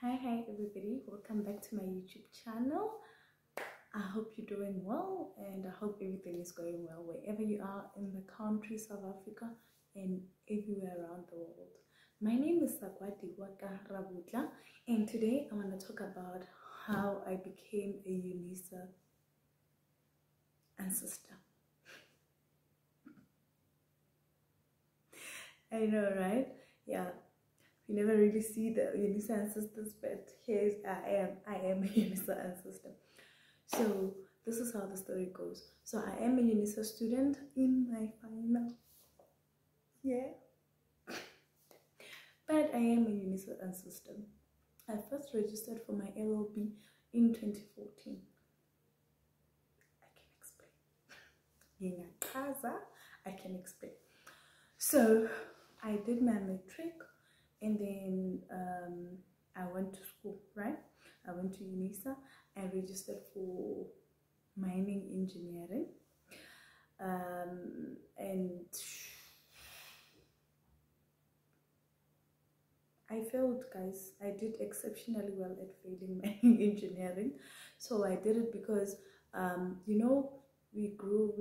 Hi everybody, welcome back to my YouTube channel. I hope you're doing well and I hope everything is going well wherever you are in the country, South Africa and everywhere around the world. My name is Sakwati Waka Rabutla and today I want to talk about how I became a UNISA ancestor. I know, right? Yeah. You never really see the UNISA ancestors, but here's I am a UNISA ancestor. So this is how the story goes. So I am a UNISA student in my final year, but I am a UNISA ancestor. I first registered for my LLB in 2014. I can explain. So I did my matric. And then I went to school, right? I went to UNISA. I registered for mining engineering. And I failed, guys. I did exceptionally well at failing mining engineering. So I did it because, you know, we grew,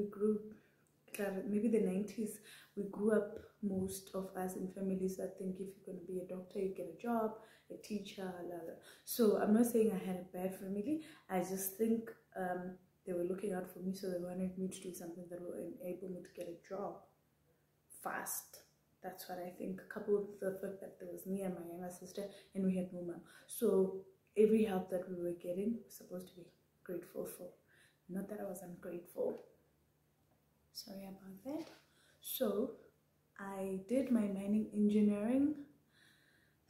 maybe the 90s, we grew up, most of us in families that think if you're going to be a doctor, you get a job, a teacher, la la. So I'm not saying I had a bad family. I just think they were looking out for me, so they wanted me to do something that will enable me to get a job fast. That's what I think, coupled with the fact that there was me and my younger sister and we had no mom. So every help that we were getting, we're supposed to be grateful for. Not that I was ungrateful. Sorry about that. So I did my mining engineering,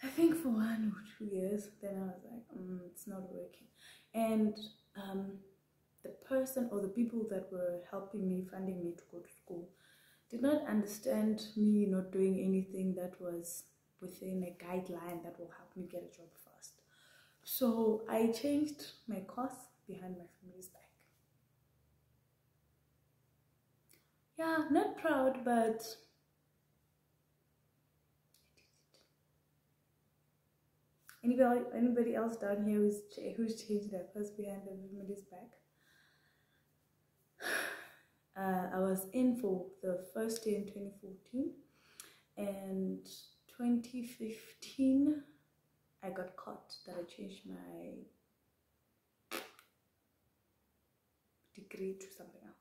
I think for 1 or 2 years. Then I was like, it's not working. And the person or the people that were helping me, funding me to go to school, did not understand me not doing anything that was within a guideline that will help me get a job fast. So I changed my course behind my family's back. Yeah, not proud, but anybody else down here who's changed their course behind their family's back? I was in for the first year in 2014, and 2015 I got caught that I changed my degree to something else.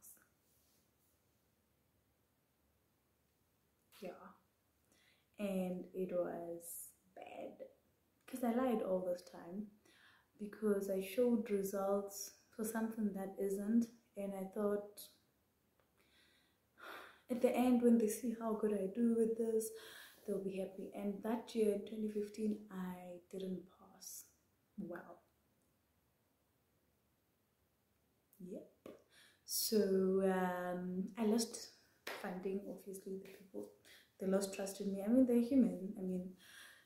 Yeah, and it was bad because I lied all this time, because I showed results for something that isn't, and I thought at the end, when they see how good I do with this, they'll be happy. And that year in 2015, I didn't pass well. Yep. So I lost funding. Obviously, the people, they lost trust in me. I mean, they're human. I mean,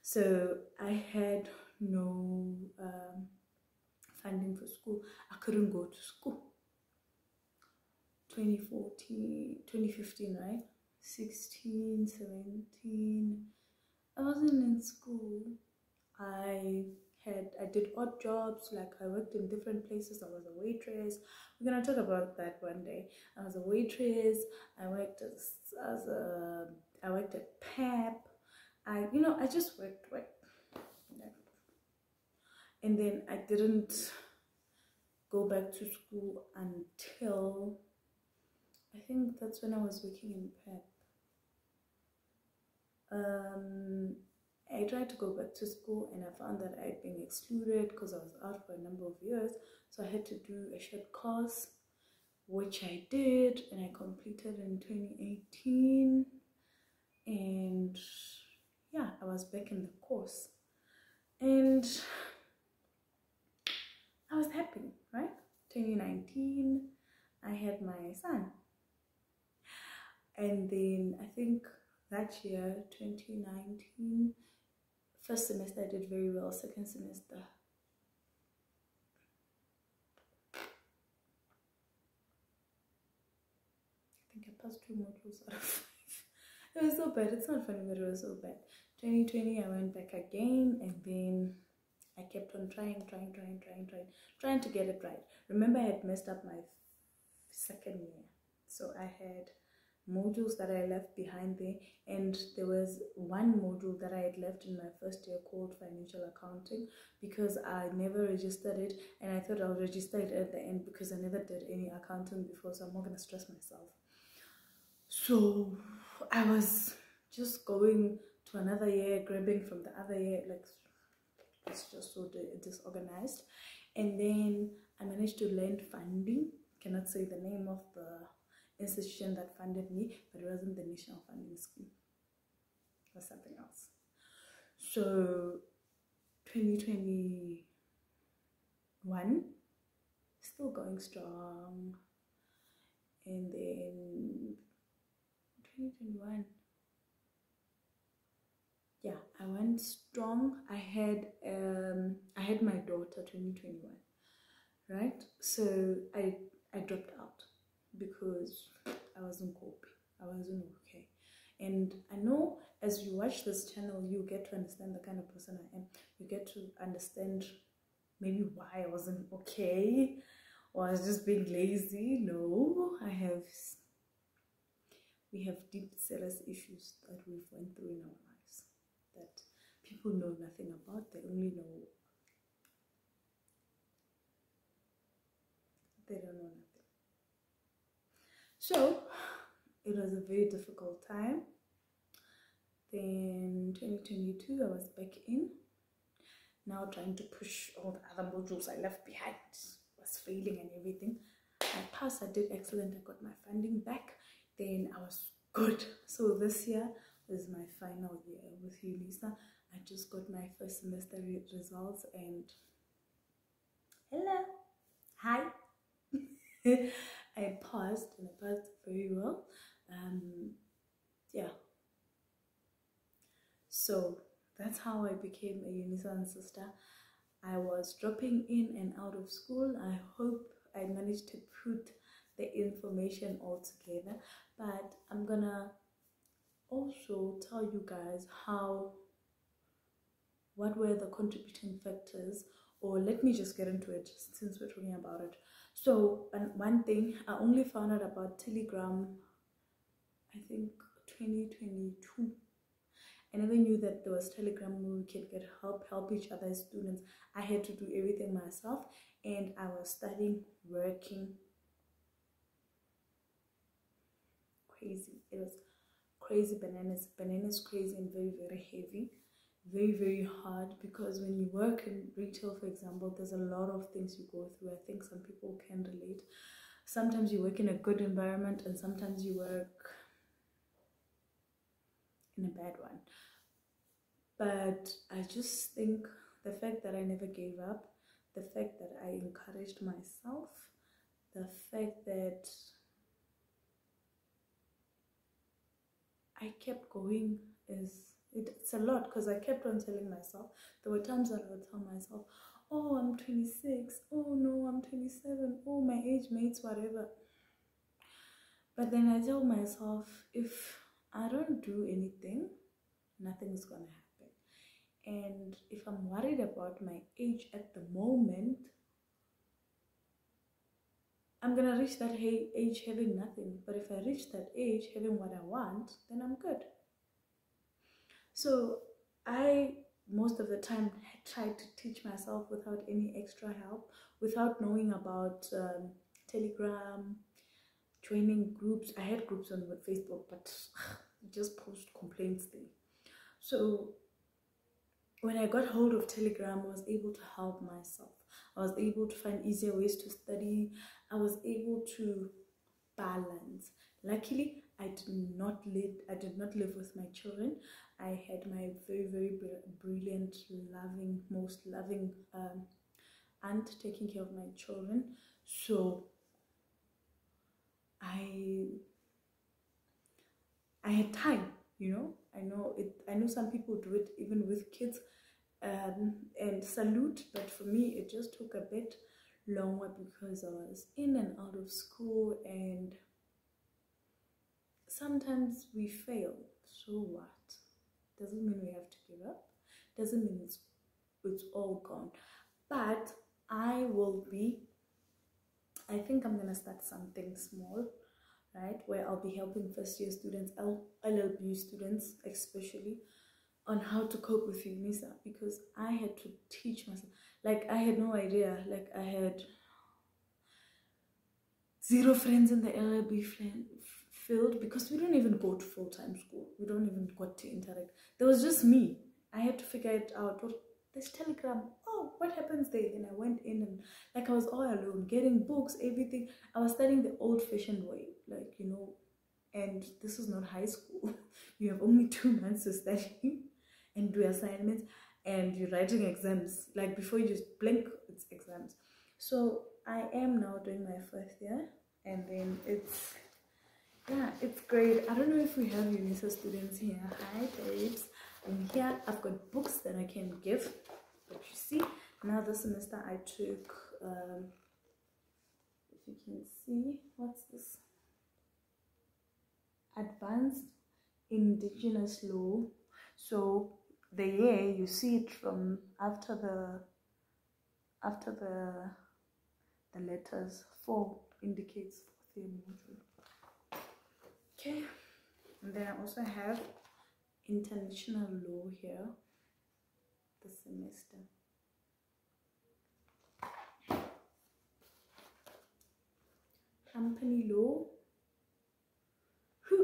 so I had no funding for school. I couldn't go to school. 2015, right? 16, 17. I wasn't in school. I did odd jobs, like I worked in different places. I was a waitress. We're gonna talk about that one day. I was a waitress. I worked I worked at PEP. I just worked. And then I didn't go back to school until, I think that's when I was working in PEP. I tried to go back to school and I found that I'd been excluded because I was out for a number of years. So I had to do a short course, which I did, and I completed in 2018. And yeah, I was back in the course. And I was happy, right? 2019, I had my son. And then I think that year, 2019, first semester I did very well. Second semester, I think I passed 2 modules out of 5. It was so bad. It's not funny, but it was so bad. 2020, I went back again, and then I kept on trying to get it right. Remember, I had messed up my second year, so I had modules that I left behind there, and there was one module that I had left in my first year called financial accounting, because I never registered it, and I thought I'll register it at the end because I never did any accounting before, so I'm not gonna stress myself. So I was just going to another year, grabbing from the other year, like it's just so disorganized. And then I managed to land funding. Cannot say the name of the institution that funded me, but it wasn't the national funding scheme. It was something else. So 2021, still going strong. And then 2021, yeah, I went strong. I had my daughter 2021, right? So I dropped out because I wasn't coping. I wasn't okay. And I know as you watch this channel, you get to understand the kind of person I am. You get to understand maybe why I wasn't okay, or I was just being lazy. No, we have deep, serious issues that we've went through in our lives that people know nothing about. They only know, they don't know nothing. So it was a very difficult time. Then 2022, I was back in, now trying to push all the other modules I left behind. I was failing and everything. I passed, I did excellent, I got my funding back, then I was good. So this year was my final year with UNISA. I just got my first semester results, and hello, hi. I passed, and I passed very well. Yeah, so that's how I became a UNISA ancestor. I was dropping in and out of school. I hope I managed to put the information all together, but I'm gonna also tell you guys what were the contributing factors, or let me just get into it since we're talking about it. So, and one thing, I only found out about Telegram, I think 2022. I never knew that there was Telegram where we could get help each other as students. I had to do everything myself, and I was studying, working. Crazy. It was crazy bananas crazy, and very, very heavy, very, very hard, because when you work in retail, for example, there's a lot of things you go through. I think some people can relate. Sometimes you work in a good environment, and sometimes you work in a bad one. But I just think the fact that I never gave up, the fact that I encouraged myself, the fact that I kept going, it's a lot, because I kept on telling myself. There were times that I would tell myself, oh, I'm 26, oh no, I'm 27, oh, my age mates, whatever. But then I tell myself, if I don't do anything, nothing's gonna happen. And if I'm worried about my age at the moment, I'm gonna reach that age having nothing. But if I reach that age having what I want, then I'm good. So I, most of the time, tried to teach myself without any extra help, without knowing about Telegram, joining groups. I had groups on Facebook, but just post complaints there. So when I got hold of Telegram, I was able to help myself. I was able to find easier ways to study. I was able to balance. Luckily, I did not live with my children. I had my very, very brilliant, loving, most loving aunt taking care of my children. So I had time, you know. I know some people do it even with kids, and salute, but for me it just took a bit longer because I was in and out of school, and sometimes we fail. So what? Doesn't mean we have to give up. Doesn't mean it's it's all gone. But I think I'm gonna start something small, right, where I'll be helping first year students, LLB students especially, on how to cope with UNISA, because I had to teach myself. Like, I had no idea. Like, I had zero friends in the LLB field, because we don't even go to full-time school. We don't even got to interact. There was just me. I had to figure it out. What, this Telegram, oh, what happens there? Then I went in, and like, I was all alone, getting books, everything. I was studying the old-fashioned way, like, you know, and this is not high school. You have only 2 months to study and do assignments, and you're writing exams. Like, before you just blink, it's exams. So I am now doing my first year, and then it's great. I don't know if we have UNISA students here. Hi babes. And here I've got books that I can give. But you see, now this semester I took if you can see, what's this? Advanced Indigenous Law. So the year, you see it from after the letters. 4 indicates 4th year module. Okay, and then I also have international law here this semester. Company law.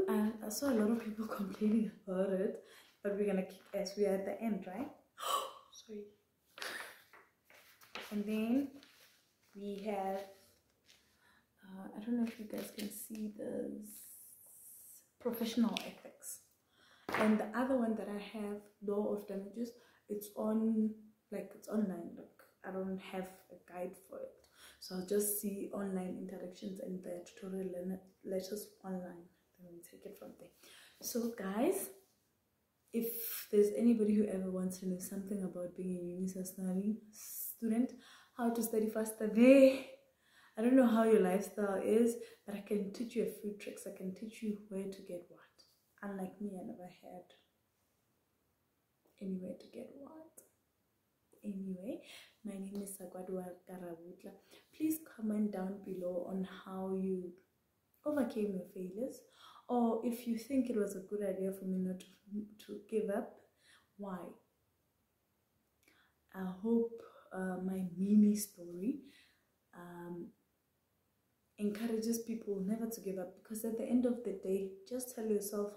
I saw a lot of people complaining about it, but we're gonna kick ass. We are at the end, right? Sorry. And then we have I don't know if you guys can see this, professional ethics. And the other one that I have, law of damages, it's online. Like, I don't have a guide for it, so I'll just see online interactions and the tutorial letters online, then we'll take it from there. So guys, if there's anybody who ever wants to know something about being a UNISA student, how to study faster there, I don't know how your lifestyle is, but I can teach you a few tricks. I can teach you where to get what. Unlike me, I never had anywhere to get what. Anyway, my name is Sagwadwa Karabutla. Please comment down below on how you overcame your failures, or if you think it was a good idea for me not to give up, why. I hope my mini story encourages people never to give up, because at the end of the day, just tell yourself,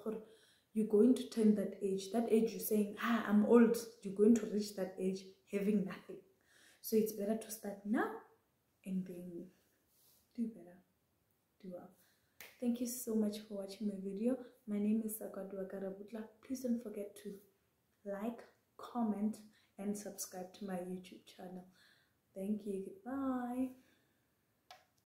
you're going to turn that age you're saying, I'm old, you're going to reach that age having nothing. So it's better to start now and then do better, do well. Thank you so much for watching my video. My name is Sagwadwa Karabutla. Please don't forget to like, comment, and subscribe to my YouTube channel. Thank you. Goodbye.